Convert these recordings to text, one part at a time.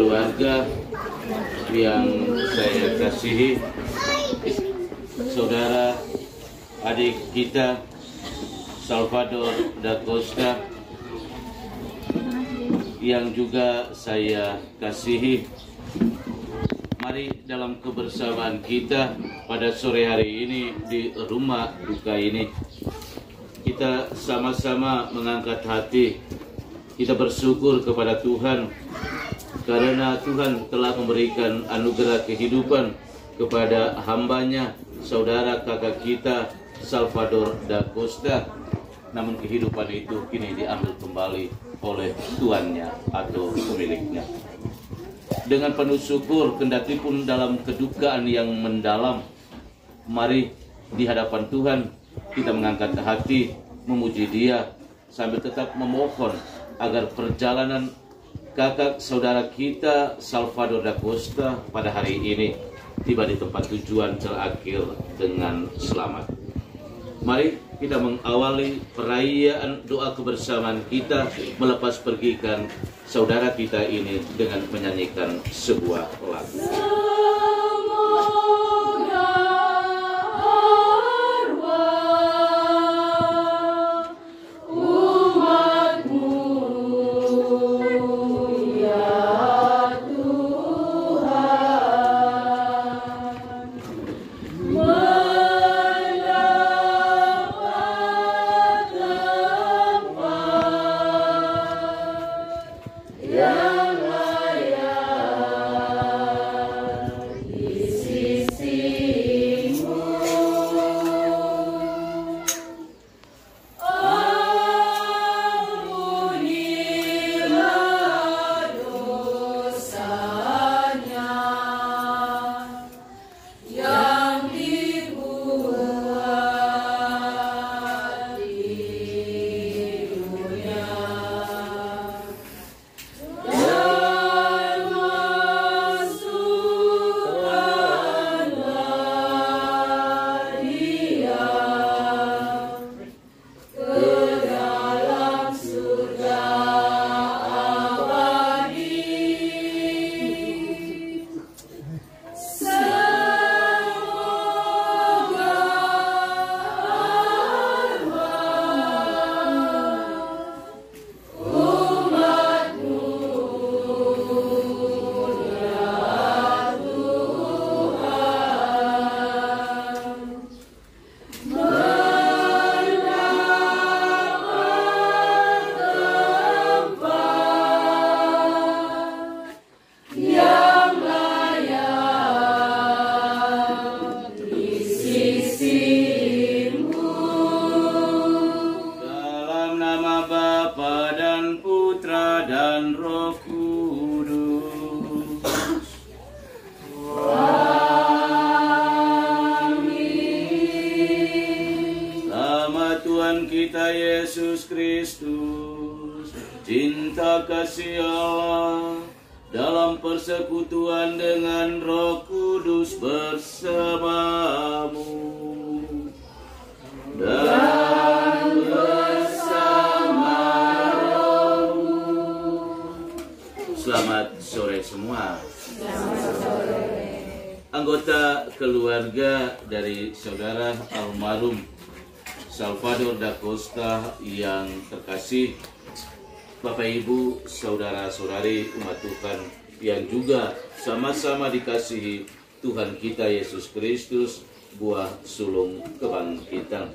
keluarga yang saya kasihi, saudara adik kita Salvador da Costa yang juga saya kasihi, mari dalam kebersamaan kita pada sore hari ini di rumah duka ini, kita sama-sama mengangkat hati. Kita bersyukur kepada Tuhan karena Tuhan telah memberikan anugerah kehidupan kepada hambanya, saudara kakak kita Salvador da Costa. Namun kehidupan itu kini diambil kembali oleh tuannya atau pemiliknya. Dengan penuh syukur, kendati pun dalam kedukaan yang mendalam, mari di hadapan Tuhan kita mengangkat hati, memuji Dia, sambil tetap memohon agar perjalanan kakak saudara kita Salvador da Costa pada hari ini tiba di tempat tujuan terakhir dengan selamat. Mari kita mengawali perayaan doa kebersamaan kita melepas pergikan saudara kita ini dengan menyanyikan sebuah lagu. Kita Yesus Kristus, cinta kasih Allah dalam persekutuan dengan Roh Kudus bersamamu dan bersama rohmu. Selamat sore semua. Selamat sore. Anggota keluarga dari saudara almarhum Salvador da Costa yang terkasih, Bapak Ibu, saudara-saudari umat Tuhan yang juga sama-sama dikasihi Tuhan kita Yesus Kristus, buah sulung kebangkitan.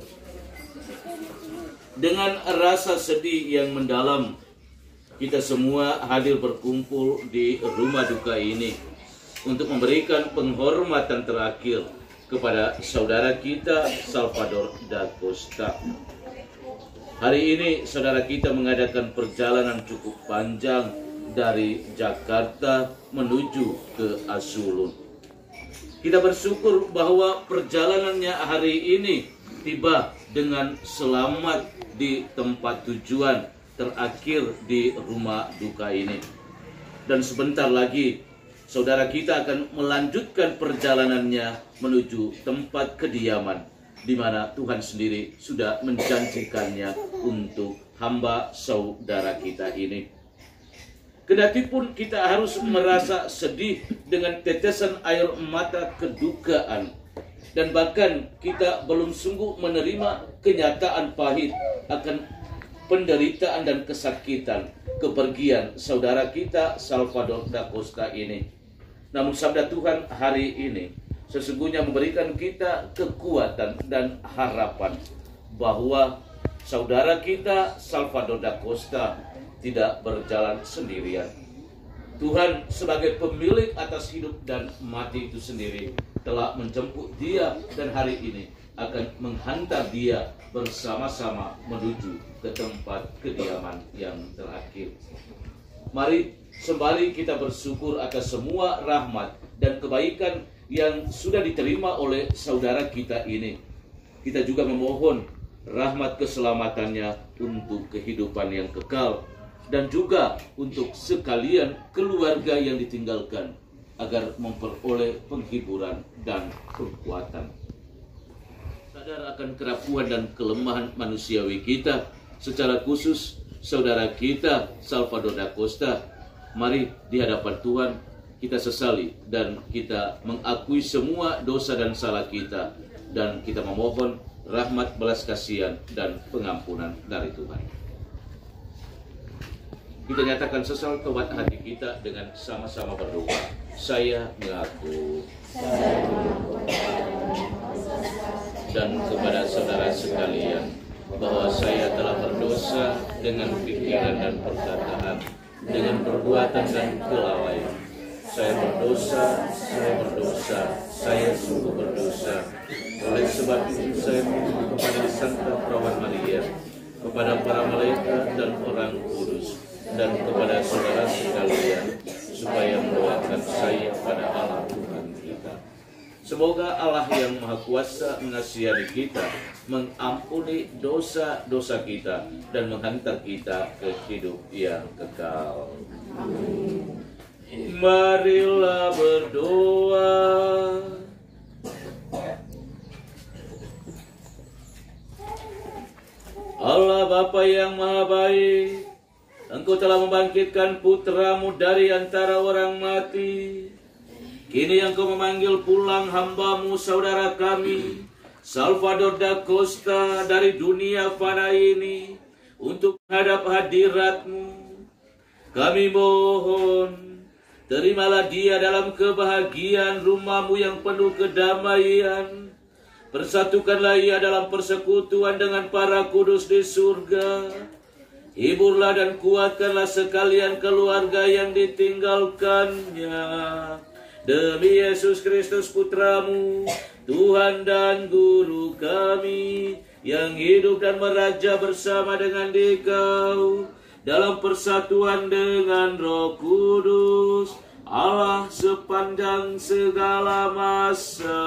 Dengan rasa sedih yang mendalam, kita semua hadir berkumpul di rumah duka ini untuk memberikan penghormatan terakhir kepada saudara kita Salvador da Costa. Hari ini saudara kita mengadakan perjalanan cukup panjang dari Jakarta menuju ke Asulun. Kita bersyukur bahwa perjalanannya hari ini tiba dengan selamat di tempat tujuan terakhir di rumah duka ini. Dan sebentar lagi saudara kita akan melanjutkan perjalanannya menuju tempat kediaman, di mana Tuhan sendiri sudah menjanjikannya untuk hamba saudara kita ini. Kendatipun kita harus merasa sedih dengan tetesan air mata kedukaan, dan bahkan kita belum sungguh menerima kenyataan pahit akan penderitaan dan kesakitan kepergian saudara kita Salvador da Costa ini. Namun sabda Tuhan hari ini sesungguhnya memberikan kita kekuatan dan harapan bahwa saudara kita Salvador da Costa tidak berjalan sendirian. Tuhan sebagai pemilik atas hidup dan mati itu sendiri telah menjemput dia, dan hari ini akan menghantar dia bersama-sama menuju ke tempat kediaman yang terakhir. Mari sembari kita bersyukur atas semua rahmat dan kebaikan yang sudah diterima oleh saudara kita ini. Kita juga memohon rahmat keselamatannya untuk kehidupan yang kekal, dan juga untuk sekalian keluarga yang ditinggalkan, agar memperoleh penghiburan dan kekuatan. Sadar akan kerapuhan dan kelemahan manusiawi kita, secara khusus saudara kita Salvador da Costa, mari di hadapan Tuhan kita sesali dan kita mengakui semua dosa dan salah kita, dan kita memohon rahmat belas kasihan dan pengampunan dari Tuhan. Kita nyatakan sesal tobat hati kita dengan sama-sama berdoa. Saya mengaku dan kepada saudara sekalian bahwa saya telah berdosa dengan pikiran dan perkataan, dengan perbuatan dan kelalaian. Saya berdosa, saya sungguh berdosa. Oleh sebab itu saya mohon kepada Santa Perawan Maria, kepada para malaikat dan orang kudus, dan kepada saudara sekalian, supaya mendoakan saya pada Allah Tuhan kita. Semoga Allah yang Maha Kuasa mengasihani kita, mengampuni dosa-dosa kita, dan menghantar kita ke hidup yang kekal. Amin. Marilah berdoa. Allah Bapa yang Maha Baik, Engkau telah membangkitkan putramu dari antara orang mati. Kini Engkau memanggil pulang hambamu, saudara kami Salvador da Costa, dari dunia fana ini untuk menghadap hadirat-Mu. Kami mohon, terimalah dia dalam kebahagiaan rumah-Mu yang penuh kedamaian. Persatukanlah ia dalam persekutuan dengan para kudus di surga. Hiburlah dan kuatkanlah sekalian keluarga yang ditinggalkannya. Demi Yesus Kristus Putramu, Tuhan dan Guru kami, yang hidup dan meraja bersama dengan Dikau, dalam persatuan dengan Roh Kudus, Allah sepanjang segala masa.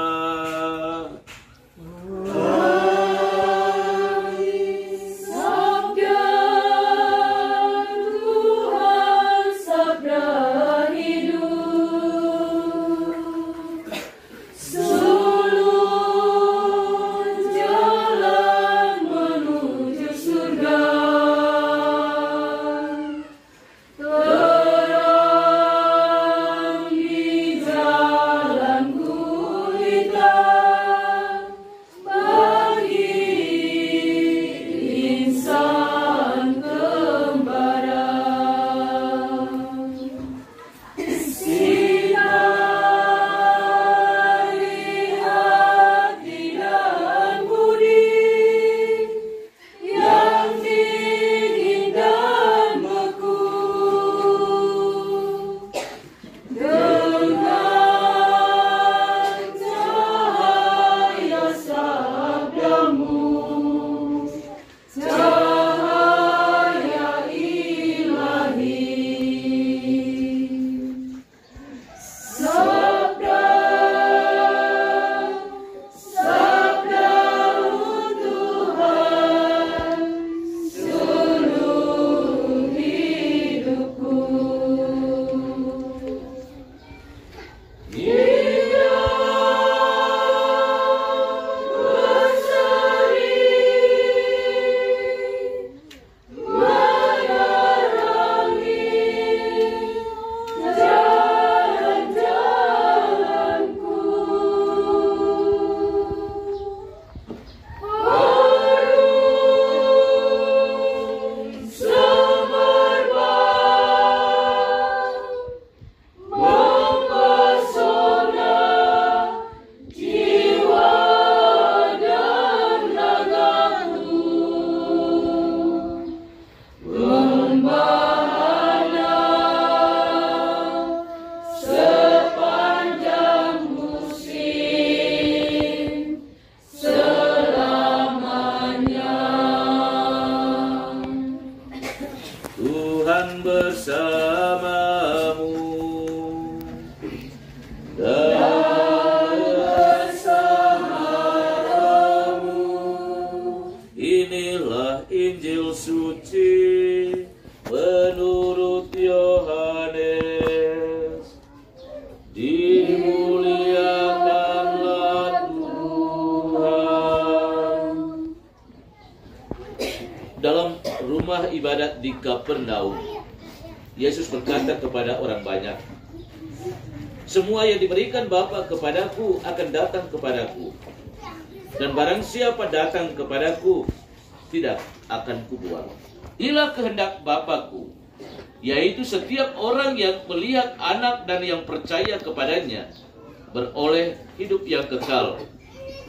Injil suci menurut Yohanes. Dimuliakanlah Tuhan. Dalam rumah ibadat di Kapernaum, Yesus berkata kepada orang banyak, "Semua yang diberikan Bapa kepadaku akan datang kepadaku, dan barang siapa datang kepadaku, tidak akan kubuang. Inilah kehendak Bapa-Ku, yaitu setiap orang yang melihat Anak dan yang percaya kepadanya beroleh hidup yang kekal,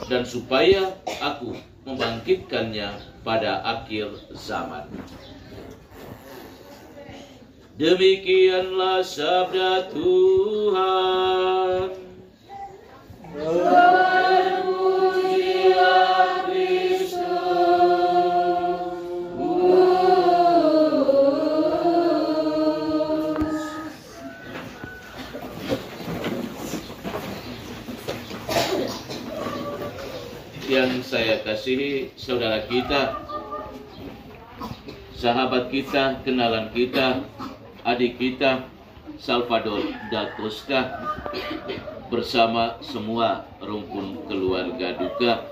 dan supaya Aku membangkitkannya pada akhir zaman." Demikianlah sabda Tuhan. Terpujilah Kristus. Yang saya kasihi, saudara kita, sahabat kita, kenalan kita, adik kita, Salvador da Costa, bersama semua rumpun keluarga duka,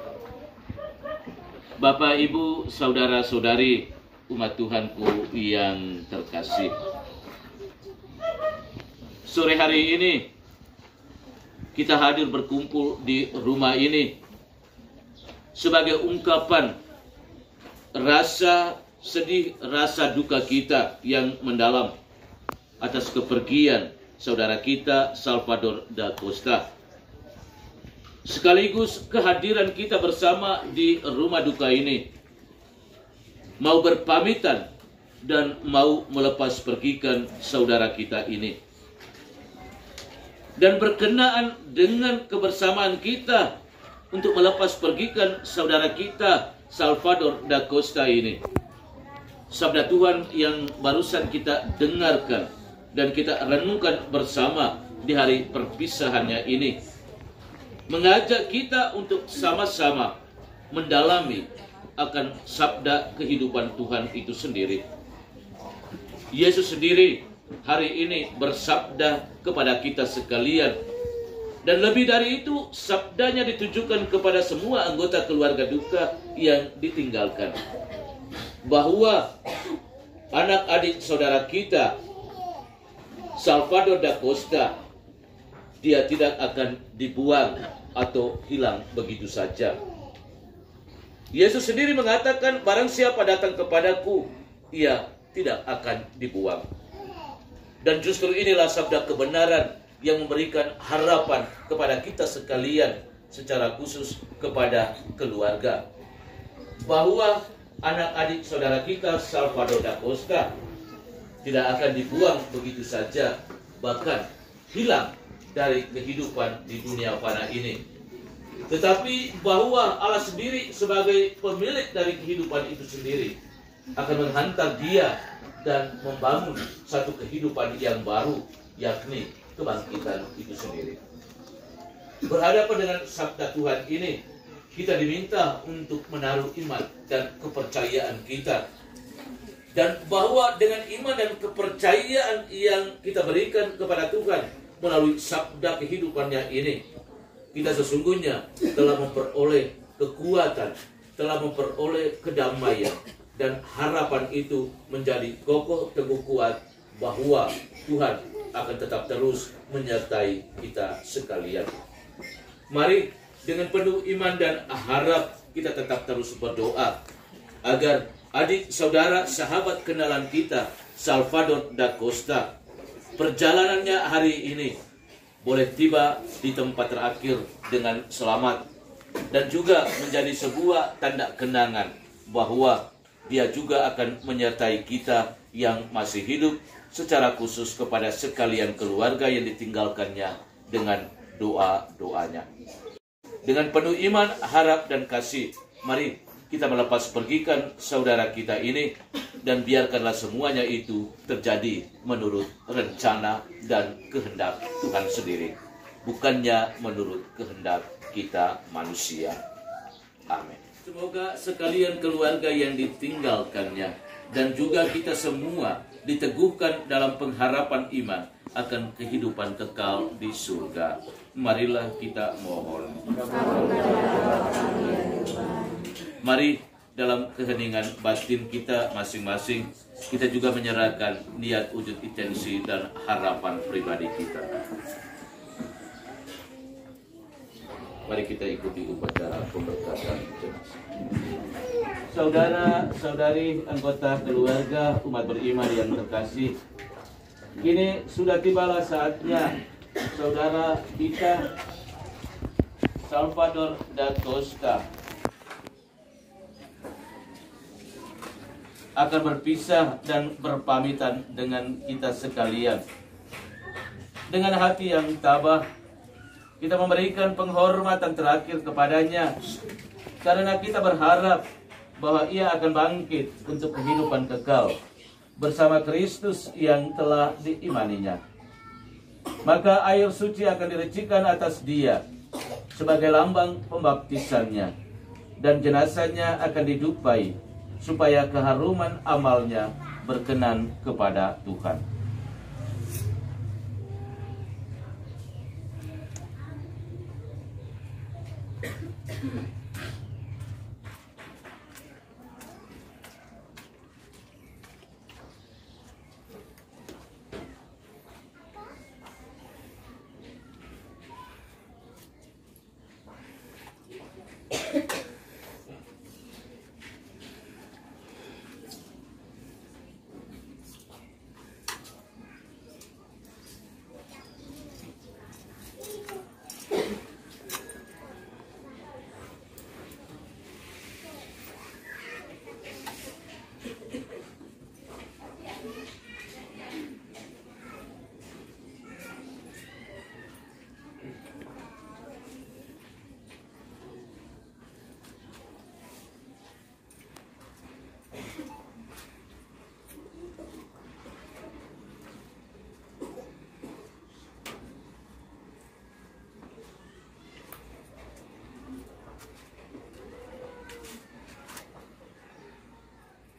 Bapak, Ibu, saudara-saudari, umat Tuhanku yang terkasih. Sore hari ini kita hadir berkumpul di rumah ini sebagai ungkapan rasa sedih, rasa duka kita yang mendalam atas kepergian saudara kita Salvador da Costa. Sekaligus kehadiran kita bersama di rumah duka ini mau berpamitan dan mau melepas pergikan saudara kita ini. Dan berkenaan dengan kebersamaan kita untuk melepas pergikan saudara kita Salvador da Costa ini, sabda Tuhan yang barusan kita dengarkan dan kita renungkan bersama di hari perpisahannya ini mengajak kita untuk sama-sama mendalami akan sabda kehidupan Tuhan itu sendiri. Yesus sendiri hari ini bersabda kepada kita sekalian, dan lebih dari itu sabdanya ditujukan kepada semua anggota keluarga duka yang ditinggalkan, bahwa anak-adik saudara kita Salvador da Costa, dia tidak akan dibuang atau hilang begitu saja. Yesus sendiri mengatakan, barang siapa datang kepadaku, ia tidak akan dibuang. Dan justru inilah sabda kebenaran yang memberikan harapan kepada kita sekalian, secara khusus kepada keluarga, bahwa anak-adik saudara kita Salvador da Costa tidak akan dibuang begitu saja, bahkan hilang dari kehidupan di dunia fana ini. Tetapi bahwa Allah sendiri sebagai pemilik dari kehidupan itu sendiri akan menghantar dia dan membangun satu kehidupan yang baru, yakni kebangkitan itu sendiri. Berhadapan dengan sabda Tuhan ini, kita diminta untuk menaruh iman dan kepercayaan kita. Dan bahwa dengan iman dan kepercayaan yang kita berikan kepada Tuhan melalui sabda kehidupannya ini, kita sesungguhnya telah memperoleh kekuatan, telah memperoleh kedamaian, dan harapan itu menjadi kokoh teguh kuat bahwa Tuhan akan tetap terus menyertai kita sekalian. Mari dengan penuh iman dan harap kita tetap terus berdoa agar adik, saudara, sahabat kenalan kita Salvador da Costa, perjalanannya hari ini boleh tiba di tempat terakhir dengan selamat, dan juga menjadi sebuah tanda kenangan bahwa dia juga akan menyertai kita yang masih hidup, secara khusus kepada sekalian keluarga yang ditinggalkannya dengan doa-doanya. Dengan penuh iman, harap, dan kasih, mari kita melepas pergikan saudara kita ini, dan biarkanlah semuanya itu terjadi menurut rencana dan kehendak Tuhan sendiri, bukannya menurut kehendak kita manusia. Amin. Semoga sekalian keluarga yang ditinggalkannya dan juga kita semua diteguhkan dalam pengharapan iman akan kehidupan kekal di surga. Marilah kita mohon. Mari dalam keheningan batin kita masing-masing, kita juga menyerahkan niat, wujud, intensi, dan harapan pribadi kita. Mari kita ikuti upacara pemberkatan jenazah. Saudara-saudari anggota keluarga umat beriman yang terkasih, kini sudah tibalah saatnya saudara kita Salvador da Costa akan berpisah dan berpamitan dengan kita sekalian. Dengan hati yang tabah, kita memberikan penghormatan terakhir kepadanya karena kita berharap bahwa ia akan bangkit untuk kehidupan kekal bersama Kristus yang telah diimaninya. Maka air suci akan direcikan atas dia sebagai lambang pembaptisannya, dan jenazahnya akan didupai supaya keharuman amalnya berkenan kepada Tuhan.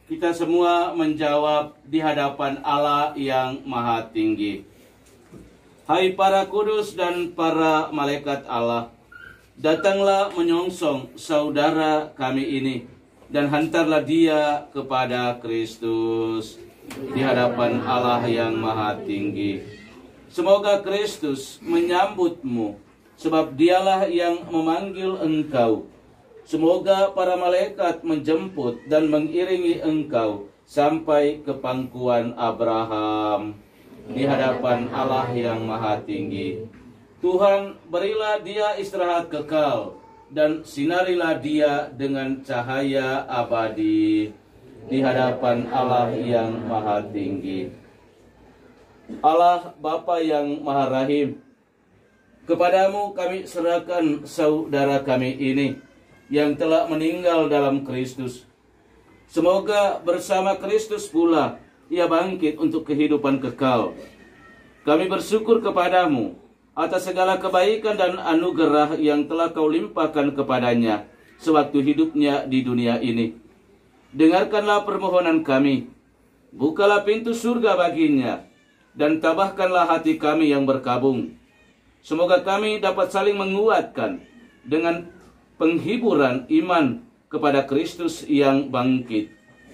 Kita semua menjawab di hadapan Allah yang Maha Tinggi. Hai para kudus dan para malaikat Allah, datanglah menyongsong saudara kami ini dan hantarlah dia kepada Kristus di hadapan Allah yang Maha Tinggi. Semoga Kristus menyambutmu, sebab dialah yang memanggil engkau. Semoga para malaikat menjemput dan mengiringi engkau sampai ke pangkuan Abraham di hadapan Allah yang Maha Tinggi. Tuhan, berilah dia istirahat kekal dan sinarilah dia dengan cahaya abadi di hadapan Allah yang Maha Tinggi. Allah Bapa yang Maha Rahim, kepadamu kami serahkan saudara kami ini yang telah meninggal dalam Kristus. Semoga bersama Kristus pula ia bangkit untuk kehidupan kekal. Kami bersyukur kepadamu atas segala kebaikan dan anugerah yang telah kau limpahkan kepadanya sewaktu hidupnya di dunia ini. Dengarkanlah permohonan kami, bukalah pintu surga baginya, dan tabahkanlah hati kami yang berkabung. Semoga kami dapat saling menguatkan dengan penghiburan iman kepada Kristus yang bangkit,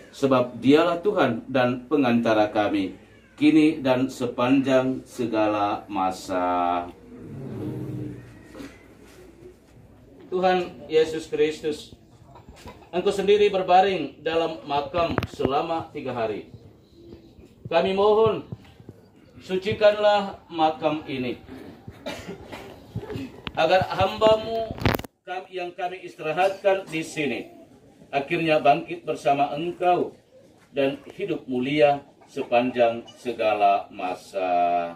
sebab dialah Tuhan dan pengantara kami, kini dan sepanjang segala masa. Tuhan Yesus Kristus, Engkau sendiri berbaring dalam makam selama 3 hari. Kami mohon, sucikanlah makam ini, agar hamba-Mu yang kami istirahatkan di sini akhirnya bangkit bersama Engkau dan hidup mulia sepanjang segala masa.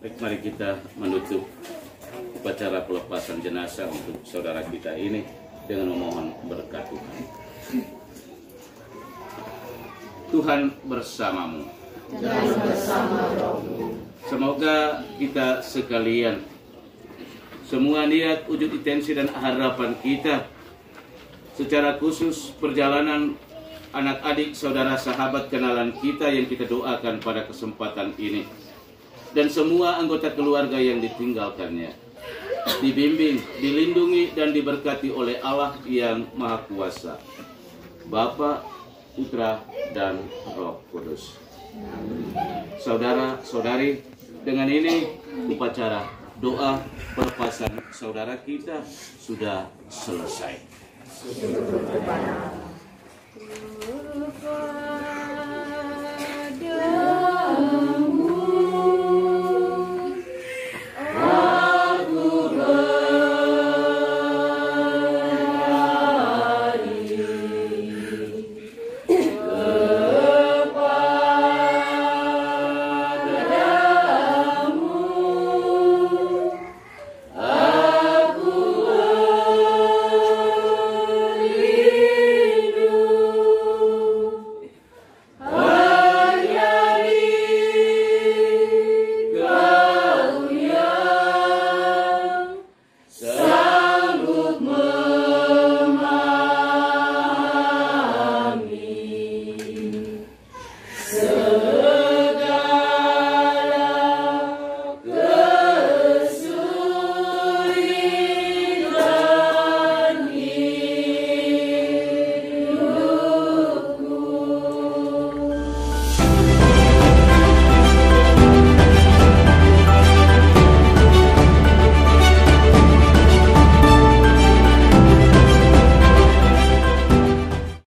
Baik, mari kita menutup upacara pelepasan jenazah untuk saudara kita ini dengan memohon berkat Tuhan. Tuhan bersamamu. Dan bersama rohmu. Semoga kita sekalian, semua niat, wujud intensi dan harapan kita, secara khusus perjalanan anak-adik, saudara, sahabat, kenalan kita yang kita doakan pada kesempatan ini, dan semua anggota keluarga yang ditinggalkannya, dibimbing, dilindungi, dan diberkati oleh Allah yang Maha Kuasa, Bapa, Putra, dan Roh Kudus. Saudara-saudari, dengan ini upacara doa pelepasan saudara kita sudah selesai.